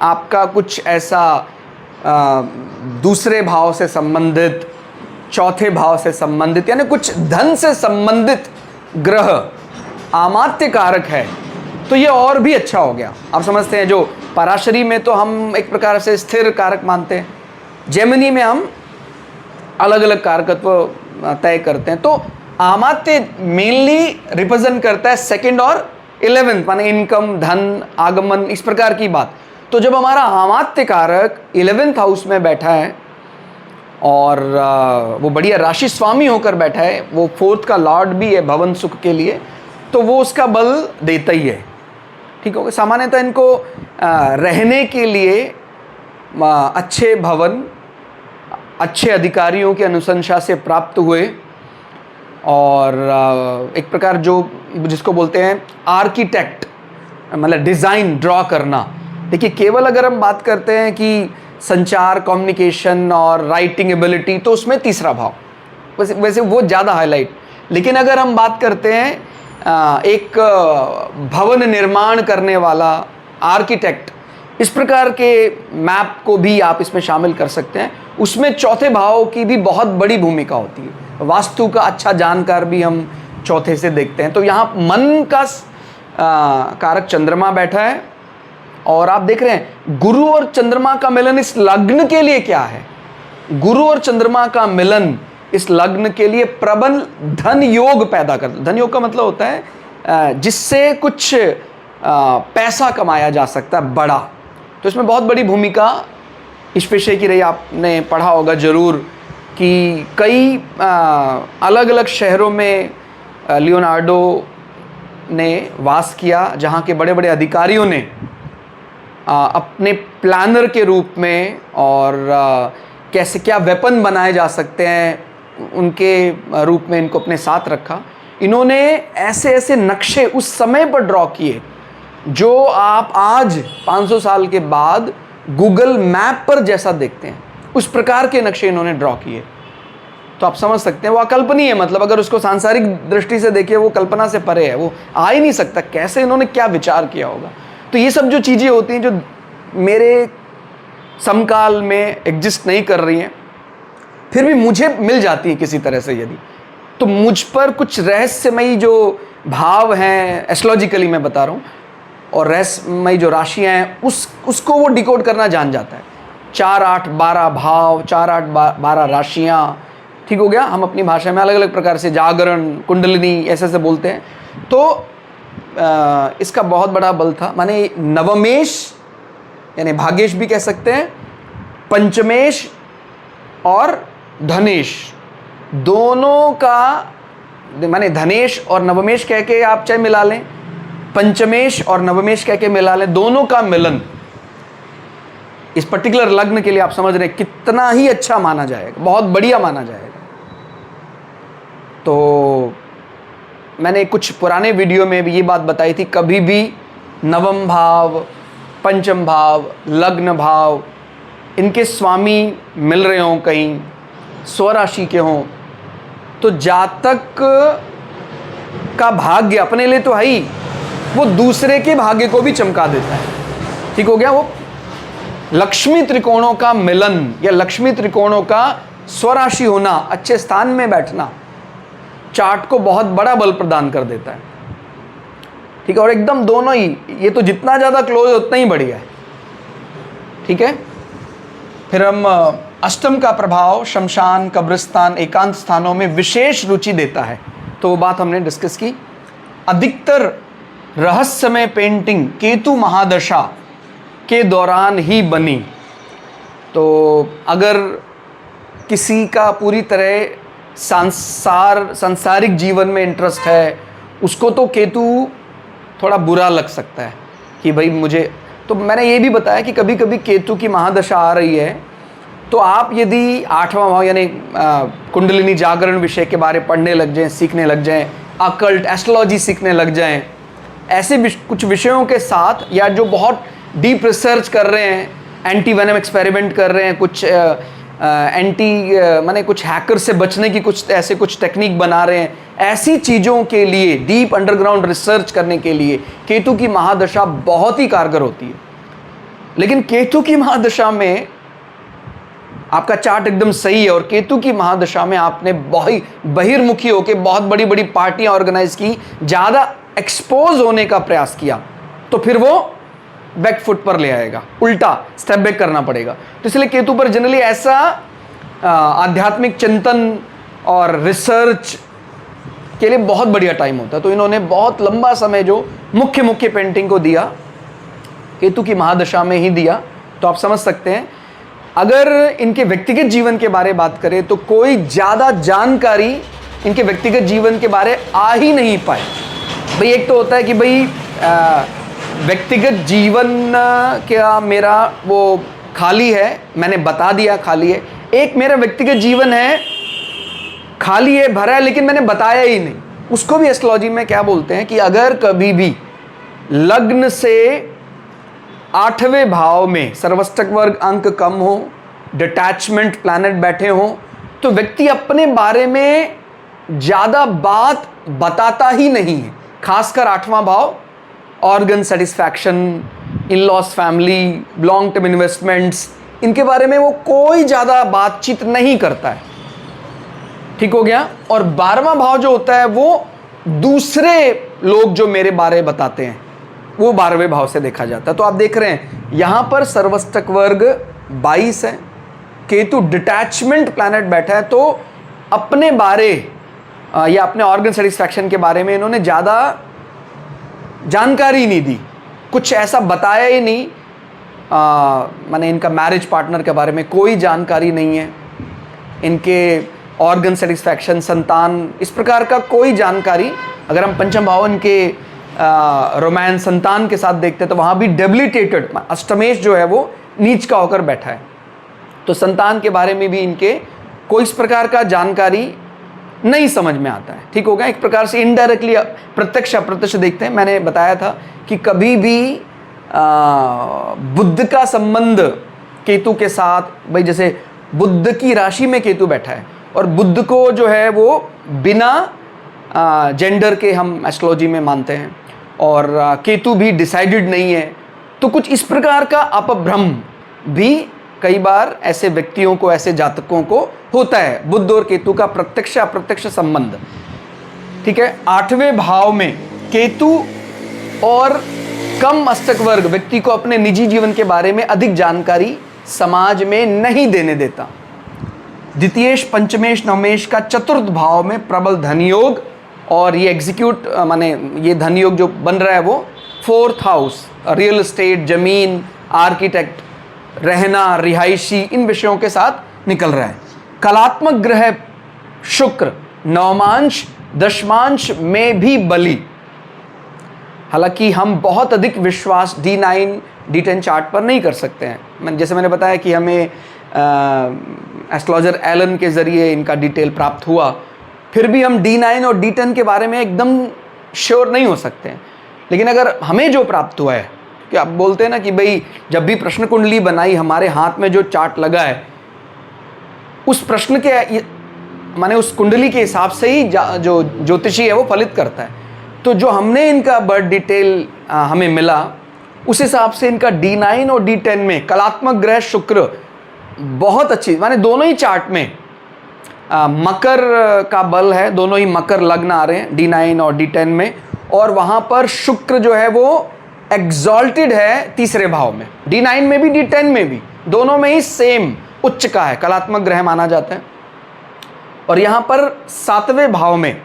आपका कुछ ऐसा दूसरे भाव से संबंधित, चौथे भाव से संबंधित, यानी कुछ धन से संबंधित ग्रह आमात्य कारक है तो ये और भी अच्छा हो गया। आप समझते हैं, जो पराशरी में तो हम एक प्रकार से स्थिर कारक मानते हैं, जैमिनी में हम अलग अलग कारकत्व तय करते हैं। तो आमात्य मेनली रिप्रेजेंट करता है सेकंड और 11th, माने इनकम, धन, आगमन, इस प्रकार की बात। तो जब हमारा आमात्य कारक 11th हाउस में बैठा है और वो बढ़िया राशि स्वामी होकर बैठा है, वो 4th का लॉर्ड भी है भवन सुख के लिए, तो वो उसका बल देता ही है। ठीक हो गया। सामान्यतः इनको रहने के लिए अच्छे भवन, अच्छे अधिकारियों की अनुशंसा से प्राप्त हुए, और एक प्रकार जो जिसको बोलते हैं आर्किटेक्ट, मतलब डिज़ाइन ड्रॉ करना। देखिए, केवल अगर हम बात करते हैं कि संचार, कम्युनिकेशन और राइटिंग एबिलिटी, तो उसमें तीसरा भाव वैसे वो ज़्यादा हाईलाइट। लेकिन अगर हम बात करते हैं एक भवन निर्माण करने वाला आर्किटेक्ट, इस प्रकार के मैप को भी आप इसमें शामिल कर सकते हैं। उसमें चौथे भाव की भी बहुत बड़ी भूमिका होती है। वास्तु का अच्छा जानकार भी हम चौथे से देखते हैं। तो यहाँ मन का कारक चंद्रमा बैठा है, और आप देख रहे हैं गुरु और चंद्रमा का मिलन इस लग्न के लिए क्या है। गुरु और चंद्रमा का मिलन इस लग्न के लिए प्रबल धन योग पैदा करता है। धन योग का मतलब होता है जिससे कुछ पैसा कमाया जा सकता है बड़ा। तो इसमें बहुत बड़ी भूमिका इस विषय की रही। आपने पढ़ा होगा जरूर कि कई अलग अलग शहरों में लियोनार्डो ने वास किया, जहाँ के बड़े बड़े अधिकारियों ने अपने प्लानर के रूप में, और कैसे क्या वेपन बनाए जा सकते हैं उनके रूप में इनको अपने साथ रखा। इन्होंने ऐसे ऐसे नक्शे उस समय पर ड्रॉ किए जो आप आज 500 साल के बाद गूगल मैप पर जैसा देखते हैं, उस प्रकार के नक्शे इन्होंने ड्रॉ किए। तो आप समझ सकते हैं वो अकल्पनीय है, मतलब अगर उसको सांसारिक दृष्टि से देखिए वो कल्पना से परे है, वो आ ही नहीं सकता। कैसे इन्होंने क्या विचार किया होगा। तो ये सब जो चीज़ें होती हैं जो मेरे समकाल में एग्जिस्ट नहीं कर रही हैं, फिर भी मुझे मिल जाती है किसी तरह से यदि, तो मुझ पर कुछ रहस्यमयी जो भाव हैं, एस्ट्रोलॉजिकली मैं बता रहा हूँ, और रहस्यमयी जो राशियाँ हैं उसको वो डिकोड करना जान जाता है। 4, 8, 12 भाव, 4, 8, 12 राशियाँ, ठीक हो गया। हम अपनी भाषा में अलग अलग प्रकार से जागरण, कुंडलिनी ऐसे ऐसे बोलते हैं। तो इसका बहुत बड़ा बल था। माने नवमेश यानी भाग्येश भी कह सकते हैं, पंचमेश और धनेश, दोनों का, माने धनेश और नवमेश कह के आप चाहे मिला लें, पंचमेश और नवमेश कह के मिला लें, दोनों का मिलन इस पर्टिकुलर लग्न के लिए आप समझ रहे हैं कितना ही अच्छा माना जाएगा, बहुत बढ़िया माना जाएगा। तो मैंने कुछ पुराने वीडियो में भी ये बात बताई थी, कभी भी नवम भाव पंचम भाव, लग्न भाव, इनके स्वामी मिल रहे हों, कहीं स्वराशि के हों, तो जातक का भाग्य अपने लिए तो है ही, वो दूसरे के भाग्य को भी चमका देता है। ठीक हो गया। वो लक्ष्मी त्रिकोणों का मिलन या लक्ष्मी त्रिकोणों का स्वराशि होना, अच्छे स्थान में बैठना, चार्ट को बहुत बड़ा बल प्रदान कर देता है। ठीक है। और एकदम दोनों ही, ये तो जितना ज़्यादा क्लोज है उतना ही बढ़िया है। ठीक है। फिर हम अष्टम का प्रभाव शमशान, कब्रिस्तान, एकांत स्थानों में विशेष रुचि देता है, तो वो बात हमने डिस्कस की। अधिकतर रहस्यमय पेंटिंग केतु महादशा के दौरान ही बनी। तो अगर किसी का पूरी तरह सांसारिक जीवन में इंटरेस्ट है, उसको तो केतु थोड़ा बुरा लग सकता है कि भाई मुझे, तो मैंने ये भी बताया कि कभी कभी केतु की महादशा आ रही है, तो आप यदि आठवां भाव यानी कुंडलिनी जागरण विषय के बारे पढ़ने लग जाएं, सीखने लग जाएं, अकल्ट एस्ट्रोलॉजी सीखने लग जाएं, ऐसे कुछ विषयों के साथ, या जो बहुत डीप रिसर्च कर रहे हैं, एंटी वेनम एक्सपेरिमेंट कर रहे हैं, कुछ माने कुछ हैकर से बचने की कुछ टेक्निक बना रहे हैं, ऐसी चीज़ों के लिए, डीप अंडरग्राउंड रिसर्च करने के लिए केतु की महादशा बहुत ही कारगर होती है। लेकिन केतु की महादशा में आपका चार्ट एकदम सही है और केतु की महादशा में आपने बहिर्मुखी होकर बहुत बड़ी बड़ी पार्टियां ऑर्गेनाइज की, ज़्यादा एक्सपोज होने का प्रयास किया, तो फिर वो बैक फुट पर ले आएगा, उल्टा स्टेप बैक करना पड़ेगा। तो इसलिए केतु पर जनरली ऐसा आध्यात्मिक चिंतन और रिसर्च के लिए बहुत बढ़िया टाइम होता है। तो इन्होंने बहुत लंबा समय जो मुख्य पेंटिंग को दिया, केतु की महादशा में ही दिया। तो आप समझ सकते हैं, अगर इनके व्यक्तिगत जीवन के बारे बात करें तो कोई ज़्यादा जानकारी इनके व्यक्तिगत जीवन के बारे आ ही नहीं पाए। भाई एक तो होता है कि भाई व्यक्तिगत जीवन क्या मेरा वो खाली है, मैंने बता दिया खाली है। एक मेरा व्यक्तिगत जीवन है खाली है, भरा है, लेकिन मैंने बताया ही नहीं। उसको भी एस्ट्रोलॉजी में क्या बोलते हैं कि अगर कभी भी लग्न से 8वें भाव में सर्वष्टक वर्ग अंक कम हो, डिटैचमेंट प्लैनेट बैठे हो, तो व्यक्ति अपने बारे में ज़्यादा बात बताता ही नहीं है। खासकर 8वां भाव, organ satisfaction, in laws family, long term investments, इनके बारे में वो कोई ज़्यादा बातचीत नहीं करता है। ठीक हो गया। और 12वां भाव जो होता है वो दूसरे लोग जो मेरे बारे बताते हैं, वो 12वें भाव से देखा जाता है। तो आप देख रहे हैं यहाँ पर सर्वष्टक वर्ग 22 है, केतु डिटैचमेंट प्लैनेट बैठा है, तो अपने बारे या अपने ऑर्गन सेटिस्फैक्शन के बारे में इन्होंने ज़्यादा जानकारी नहीं दी, कुछ ऐसा बताया ही नहीं। माने इनका मैरिज पार्टनर के बारे में कोई जानकारी नहीं है, इनके ऑर्गन सेटिस्फैक्शन, संतान, इस प्रकार का कोई जानकारी। अगर हम पंचम भाव इनके रोमांस, संतान के साथ देखते हैं तो वहाँ भी डेबिलिटेटेड, अष्टमेश जो है वो नीच का होकर बैठा है, तो संतान के बारे में भी इनके कोई इस प्रकार का जानकारी नहीं समझ में आता है। ठीक होगा। एक प्रकार से इनडायरेक्टली प्रत्यक्ष अप्रत्यक्ष देखते हैं। मैंने बताया था कि कभी भी बुध का संबंध केतु के साथ, भाई जैसे बुध की राशि में केतु बैठा है और बुध को जो है वो बिना जेंडर के हम एस्ट्रोलॉजी में मानते हैं, और केतु भी डिसाइडेड नहीं है, तो कुछ इस प्रकार का अपभ्रम भी कई बार ऐसे व्यक्तियों को, ऐसे जातकों को होता है, बुध और केतु का प्रत्यक्ष अप्रत्यक्ष संबंध। ठीक है। 8वें भाव में केतु और कम अष्टक वर्ग व्यक्ति को अपने निजी जीवन के बारे में अधिक जानकारी समाज में नहीं देने देता। द्वितीयेश, पंचमेश, नवमेश का चतुर्थ भाव में प्रबल धन योग, और ये एग्जीक्यूट माने ये धन योग जो बन रहा है वो 4th हाउस, रियल एस्टेट, जमीन, आर्किटेक्ट, रहना, रिहायशी, इन विषयों के साथ निकल रहा है। कलात्मक ग्रह शुक्र नवमांश, दशमांश में भी बली। हालांकि हम बहुत अधिक विश्वास D9, D10 चार्ट पर नहीं कर सकते हैं। जैसे मैंने बताया कि हमें एस्ट्रोलॉजर एलन के ज़रिए इनका डिटेल प्राप्त हुआ, फिर भी हम D9 और D10 के बारे में एकदम श्योर नहीं हो सकते हैं। लेकिन अगर हमें जो प्राप्त हुआ है कि आप बोलते हैं ना कि भाई जब भी प्रश्न कुंडली बनाई, हमारे हाथ में जो चार्ट लगा है उस प्रश्न के माने उस कुंडली के हिसाब से ही जो ज्योतिषी है वो फलित करता है। तो जो हमने इनका बर्थ डिटेल हमें मिला, उस हिसाब से इनका D9 और D10 में कलात्मक ग्रह शुक्र बहुत अच्छी, माने दोनों ही चार्ट में मकर का बल है, दोनों ही मकर लग्न आ रहे हैं D9 और D10 में, और वहाँ पर शुक्र जो है वो एग्जॉल्टेड है तीसरे भाव में, D9 में भी D10 में भी, दोनों में ही सेम उच्च का है, कलात्मक ग्रह माना जाता है। और यहाँ पर 7वें भाव में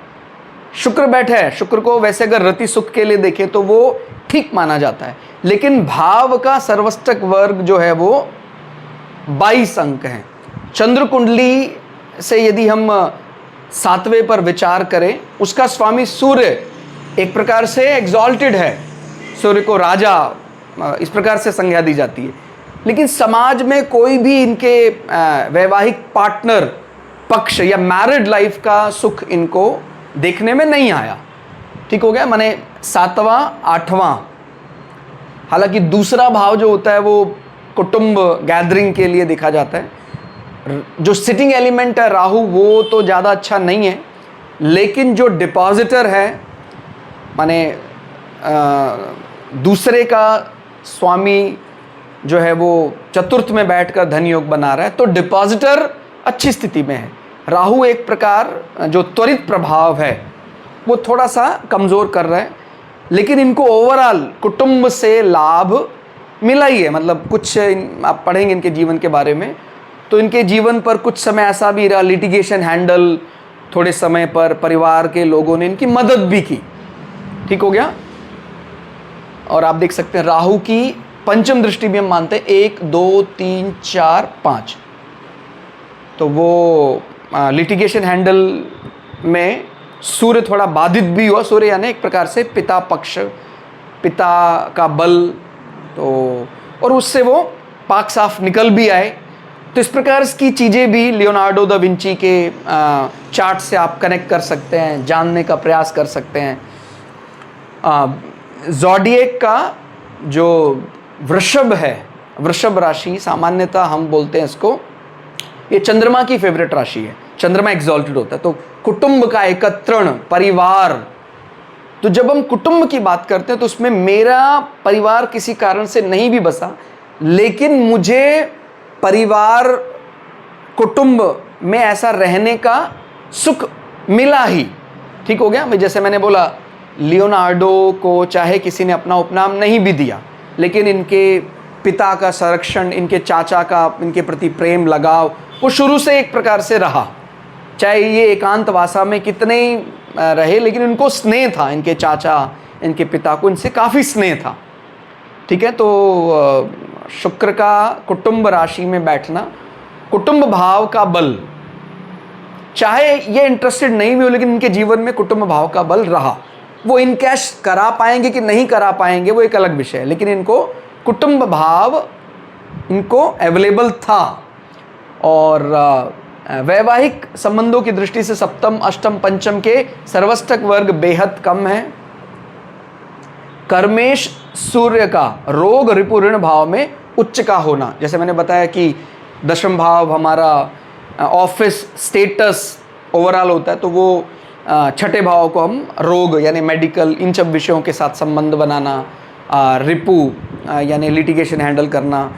शुक्र बैठा है। शुक्र को वैसे अगर रति सुख के लिए देखें तो वो ठीक माना जाता है, लेकिन भाव का सर्वष्टक वर्ग जो है वो 22 अंक है। चंद्र कुंडली से यदि हम 7वें पर विचार करें, उसका स्वामी सूर्य एक प्रकार से एग्जॉल्टेड है, सूर्य को राजा इस प्रकार से संज्ञा दी जाती है। लेकिन समाज में कोई भी इनके वैवाहिक पार्टनर पक्ष या मैरिड लाइफ का सुख इनको देखने में नहीं आया। ठीक हो गया, माने 7वां 8वां, हालांकि दूसरा भाव जो होता है वो कुटुंब गैदरिंग के लिए देखा जाता है। जो सिटिंग एलिमेंट है राहु, वो तो ज़्यादा अच्छा नहीं है, लेकिन जो डिपॉजिटर है माने दूसरे का स्वामी जो है वो चतुर्थ में बैठकर धन योग बना रहा है, तो डिपॉजिटर अच्छी स्थिति में है। राहु एक प्रकार जो त्वरित प्रभाव है वो थोड़ा सा कमज़ोर कर रहा है, लेकिन इनको ओवरऑल कुटुंब से लाभ मिला ही है। मतलब कुछ आप पढ़ेंगे इनके जीवन के बारे में तो इनके जीवन पर कुछ समय ऐसा भी रहा, लिटिगेशन हैंडल, थोड़े समय पर परिवार के लोगों ने इनकी मदद भी की। ठीक हो गया। और आप देख सकते हैं राहु की पंचम दृष्टि भी हम मानते हैं 1 2 3 4 5, तो वो लिटिगेशन हैंडल में सूर्य थोड़ा बाधित भी हुआ। सूर्य यानी एक प्रकार से पिता पक्ष, पिता का बल, तो और उससे वो पाक साफ निकल भी आए। तो इस प्रकार की चीज़ें भी लियोनार्डो दा विंची के चार्ट से आप कनेक्ट कर सकते हैं, जानने का प्रयास कर सकते हैं। ज़ोडिएक का जो वृषभ है, वृषभ राशि, सामान्यतः हम बोलते हैं इसको, ये चंद्रमा की फेवरेट राशि है। चंद्रमा एग्जॉल्टेड होता है, तो कुटुंब का एकत्रण, परिवार। तो जब हम कुटुंब की बात करते हैं तो उसमें मेरा परिवार किसी कारण से नहीं भी बसा, लेकिन मुझे परिवार कुटुंब में ऐसा रहने का सुख मिला ही। ठीक हो गया। जैसे मैंने बोला, लियोनार्डो को चाहे किसी ने अपना उपनाम नहीं भी दिया, लेकिन इनके पिता का संरक्षण, इनके चाचा का इनके प्रति प्रेम लगाव वो शुरू से एक प्रकार से रहा। चाहे ये एकांतवासा में कितने ही रहे, लेकिन उनको स्नेह था, इनके चाचा इनके पिता को इनसे काफ़ी स्नेह था। ठीक है। तो शुक्र का कुटुंब राशि में बैठना, कुटुंब भाव का बल, चाहे ये इंटरेस्टेड नहीं भी हो, लेकिन इनके जीवन में कुटुंब भाव का बल रहा। वो इनकैश करा पाएंगे कि नहीं करा पाएंगे वो एक अलग विषय है, लेकिन इनको कुटुंब भाव इनको अवेलेबल था। और वैवाहिक संबंधों की दृष्टि से सप्तम अष्टम पंचम के सर्वष्टक वर्ग बेहद कम है। कर्मेश सूर्य का रोग रिपु ऋण भाव में उच्च का होना, जैसे मैंने बताया कि दशम भाव हमारा ऑफिस स्टेटस ओवरऑल होता है, तो वो छठे भाव को हम रोग यानी मेडिकल, इन सब विषयों के साथ संबंध बनाना, रिपु यानी लिटिगेशन हैंडल करना।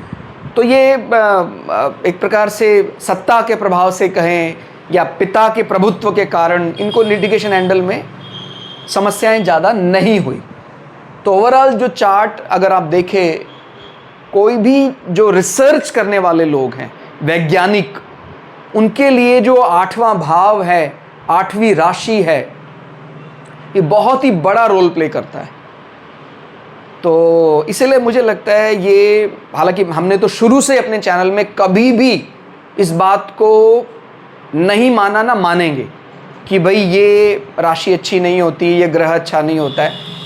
तो ये एक प्रकार से सत्ता के प्रभाव से कहें या पिता के प्रभुत्व के कारण इनको लिटिगेशन हैंडल में समस्याएं ज़्यादा नहीं हुई। तो ओवरऑल जो चार्ट अगर आप देखें, कोई भी जो रिसर्च करने वाले लोग हैं, वैज्ञानिक, उनके लिए जो 8वां भाव है, 8वीं राशि है, ये बहुत ही बड़ा रोल प्ले करता है। तो इसलिए मुझे लगता है ये, हालांकि हमने तो शुरू से अपने चैनल में कभी भी इस बात को नहीं माना, ना मानेंगे कि भाई ये राशि अच्छी नहीं होती, ये ग्रह अच्छा नहीं होता है।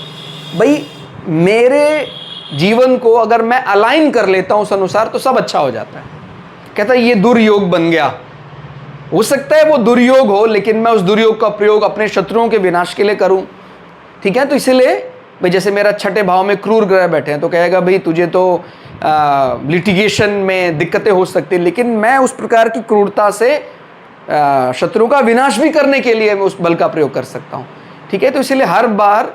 भाई मेरे जीवन को अगर मैं अलाइन कर लेता हूँ उस अनुसार तो सब अच्छा हो जाता है। कहता है ये दुर्योग बन गया, हो सकता है वो दुर्योग हो, लेकिन मैं उस दुर्योग का प्रयोग अपने शत्रुओं के विनाश के लिए करूं। ठीक है। तो इसलिए भाई जैसे मेरा छठे भाव में क्रूर ग्रह बैठे हैं तो कहेगा भाई तुझे तो लिटिगेशन में दिक्कतें हो सकती हैं, लेकिन मैं उस प्रकार की क्रूरता से शत्रु का विनाश भी करने के लिए मैं उस बल का प्रयोग कर सकता हूँ। ठीक है, तो इसलिए हर बार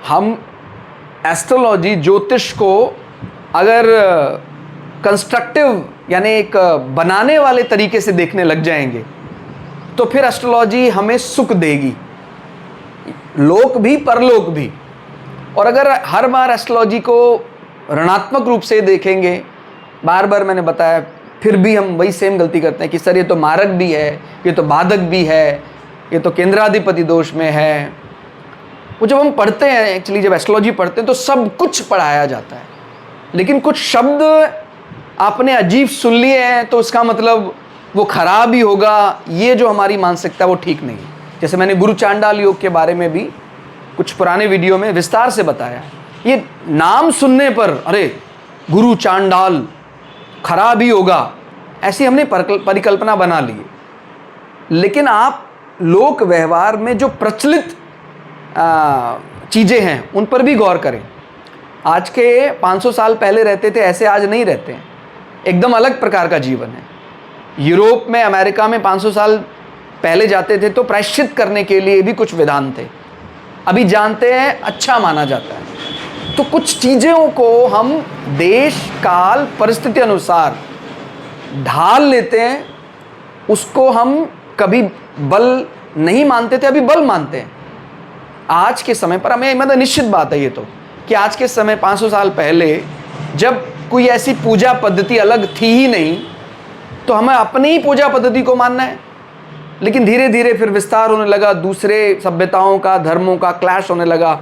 हम एस्ट्रोलॉजी ज्योतिष को अगर कंस्ट्रक्टिव यानी एक बनाने वाले तरीके से देखने लग जाएंगे तो फिर एस्ट्रोलॉजी हमें सुख देगी, लोक भी परलोक भी। और अगर हर बार एस्ट्रोलॉजी को ऋणात्मक रूप से देखेंगे, बार बार मैंने बताया, फिर भी हम वही सेम गलती करते हैं कि सर ये तो मारक भी है, ये तो बाधक भी है, ये तो केंद्राधिपति दोष में है। वो जब हम पढ़ते हैं, एक्चुअली जब एस्ट्रोलॉजी पढ़ते हैं तो सब कुछ पढ़ाया जाता है, लेकिन कुछ शब्द आपने अजीब सुन लिए हैं तो उसका मतलब वो खराब ही होगा, ये जो हमारी मानसिकता वो ठीक नहीं है। जैसे मैंने गुरु चांडाल योग के बारे में भी कुछ पुराने वीडियो में विस्तार से बताया, ये नाम सुनने पर अरे गुरु चांडाल खराब ही होगा, ऐसी हमने परिकल्पना बना ली। लेकिन आप लोक व्यवहार में जो प्रचलित चीज़ें हैं उन पर भी गौर करें। आज के 500 साल पहले रहते थे ऐसे आज नहीं रहते हैं, एकदम अलग प्रकार का जीवन है। यूरोप में, अमेरिका में 500 साल पहले जाते थे तो प्रायश्चित करने के लिए भी कुछ विधान थे, अभी जानते हैं अच्छा माना जाता है। तो कुछ चीज़ों को हम देश काल परिस्थिति अनुसार ढाल लेते हैं, उसको हम कभी बल नहीं मानते थे, अभी बल मानते हैं। आज के समय पर हमें मतलब निश्चित बात है ये तो कि आज के समय 500 साल पहले जब कोई ऐसी पूजा पद्धति अलग थी ही नहीं तो हमें अपनी ही पूजा पद्धति को मानना है। लेकिन धीरे धीरे फिर विस्तार होने लगा, दूसरे सभ्यताओं का, धर्मों का क्लैश होने लगा,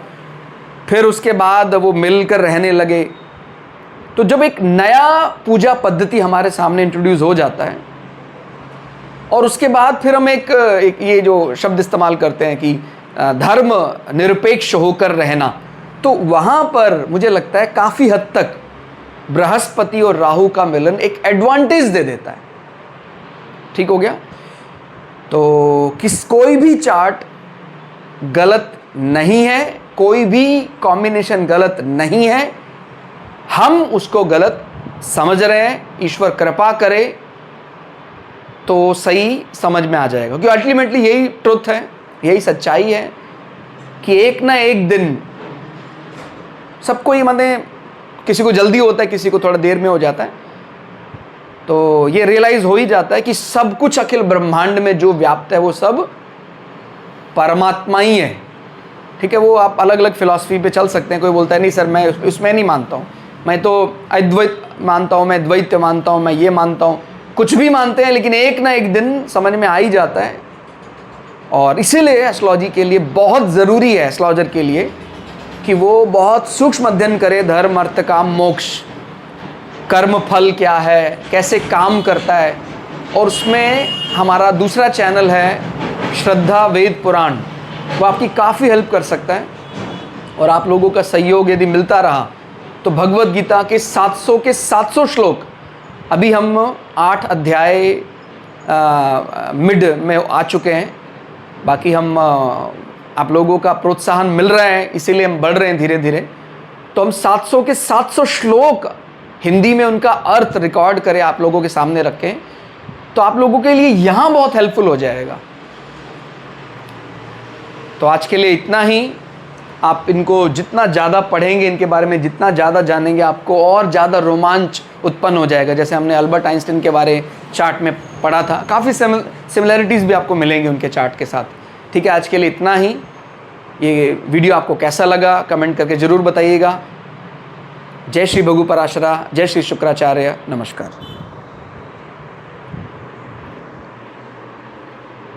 फिर उसके बाद वो मिलकर रहने लगे। तो जब एक नया पूजा पद्धति हमारे सामने इंट्रोड्यूस हो जाता है और उसके बाद फिर हम एक ये जो शब्द इस्तेमाल करते हैं कि धर्म निरपेक्ष होकर रहना, तो वहाँ पर मुझे लगता है काफ़ी हद तक बृहस्पति और राहु का मिलन एक एडवांटेज दे देता है। ठीक हो गया? तो कोई भी चार्ट गलत नहीं है, कोई भी कॉम्बिनेशन गलत नहीं है, हम उसको गलत समझ रहे हैं। ईश्वर कृपा करे तो सही समझ में आ जाएगा, क्योंकि अल्टीमेटली यही ट्रुथ है, यही सच्चाई है कि एक ना एक दिन सबको ही, मतलब किसी को जल्दी होता है, किसी को थोड़ा देर में हो जाता है, तो ये रियलाइज हो ही जाता है कि सब कुछ अखिल ब्रह्मांड में जो व्याप्त है वो सब परमात्मा ही है। ठीक है, वो आप अलग अलग फिलॉसफी पे चल सकते हैं। कोई बोलता है नहीं सर मैं उसमें नहीं मानता हूँ, मैं तो अद्वैत मानता हूँ, मैं द्वैत मानता हूँ, मैं ये मानता हूँ, कुछ भी मानते हैं, लेकिन एक ना एक दिन समझ में आ ही जाता है। और इसीलिए एस्ट्रोलॉजी के लिए बहुत ज़रूरी है, एस्ट्रोलॉजर के लिए, कि वो बहुत सूक्ष्म अध्ययन करे धर्म अर्थ काम मोक्ष, कर्म फल क्या है, कैसे काम करता है। और उसमें हमारा दूसरा चैनल है श्रद्धा वेद पुराण, वो आपकी काफ़ी हेल्प कर सकता है। और आप लोगों का सहयोग यदि मिलता रहा तो भगवत गीता के 700 के 700 श्लोक, अभी हम 8 अध्याय मिड में आ चुके हैं, बाकी हम आप लोगों का प्रोत्साहन मिल रहा है, इसीलिए हम बढ़ रहे हैं धीरे धीरे। तो हम 700 के 700 श्लोक हिंदी में उनका अर्थ रिकॉर्ड करें, आप लोगों के सामने रखें, तो आप लोगों के लिए यहाँ बहुत हेल्पफुल हो जाएगा। तो आज के लिए इतना ही। आप इनको जितना ज़्यादा पढ़ेंगे, इनके बारे में जितना ज़्यादा जानेंगे, आपको और ज़्यादा रोमांच उत्पन्न हो जाएगा। जैसे हमने अल्बर्ट आइंस्टीन के बारे चार्ट में पढ़ा था, काफ़ी सिमिलैरिटीज़ भी आपको मिलेंगी उनके चार्ट के साथ। ठीक है, आज के लिए इतना ही। ये वीडियो आपको कैसा लगा कमेंट करके ज़रूर बताइएगा। जय श्री भगु पराशरा, जय श्री शुक्राचार्य, नमस्कार।